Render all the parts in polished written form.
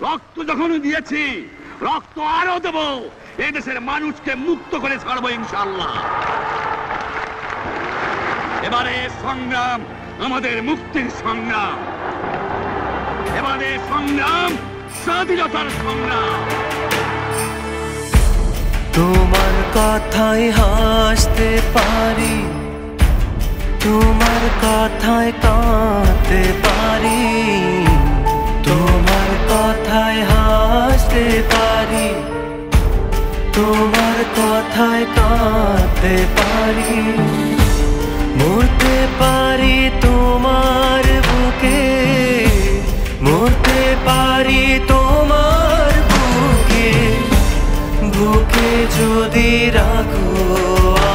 রক্ত যখন দিয়েছি, রক্ত আরো দেব। এদেশের মানুষকে মুক্ত করে ছাড়বো ইনশাআল্লাহ। এবারে সংগ্রাম আমাদের মুক্তির সংগ্রাম, এবারে সংগ্রাম স্বাধীনতার সংগ্রাম। তোমার কথায় হাসতে পারি, তোমার কথায় কাঁদতে পারি, তোমার কথায় হাসতে পারি, তোমার কথায় কাঁদতে পারি, মরতে পারি তোমার বুকে, মরতে পারি তোমার বুকে, বুকে যদি রাখো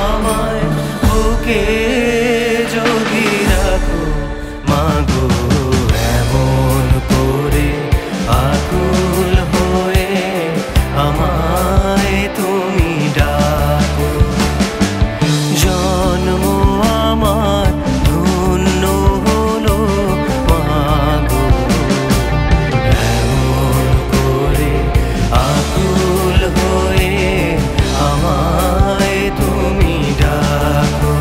আমায়, বুকে যদি রাখো মাগো, এমন করে আকুল হয়ে আমায় তুমি ডাকো। জন্ম আমার ধন্য হলো মাগো, এমন করে আকুল হয়ে আমায় তুমি ডাকো।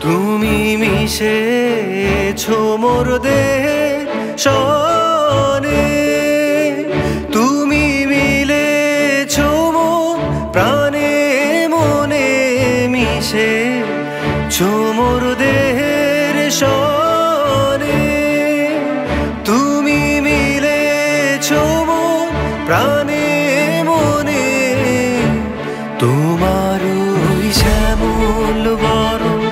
তুমি মিশেছো মোর দেহের সনে, তুমি মিলেছো মোর প্রাণে মনে, মিশেছো মোর দেহের সনে, তুমি মিলেছো মোর প্রাণে মনে, তোমার ওই শ্যামল বরণ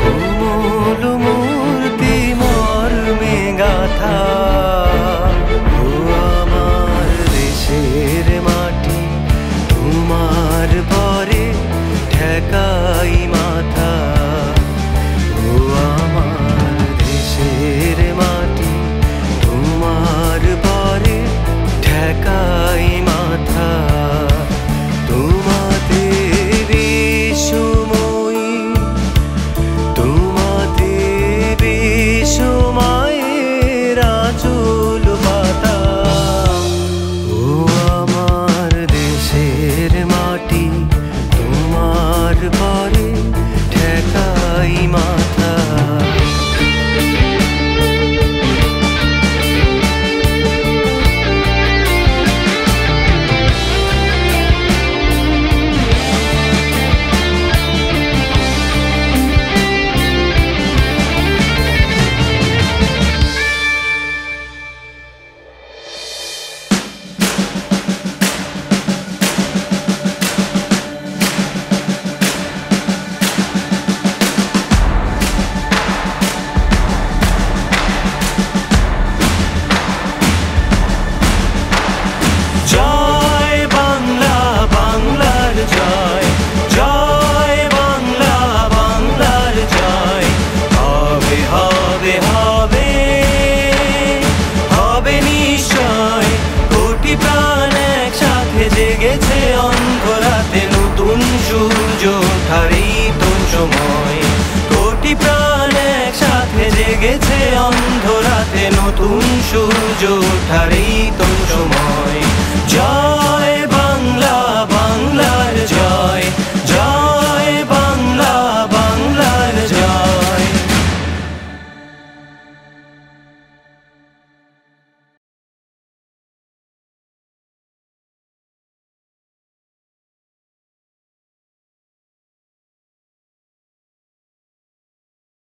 কোমল মূর্তি মর্মে গাথা, ও আমার দেশের মাটি তোমার পরে ঠেকাই মাথা, ও আমার দেশের মাটি তোমার পরে ঠেকাই মাথা। তোমাতে বিশ্বময়ী, তোমাতে বিশ্বমায়ের আঁচল পাতা, ও আমার দেশের মাটি তোমার পরে ঠেকাই মাথা। জয় বাংলা, বাংলার জয়, জয় বাংলা, বাংলার জয়। হবে হবে হবে হবে নিশ্চয়, কোটি প্রাণ একসাথে জেগেছে অন্ধরাতে, নতুন সূর্য ওঠার এই তো সময়, কোটি প্রাণ একসাথে জেগেছে অন্ধরাতে, নতুন সূর্য ওঠার এই তো সময়।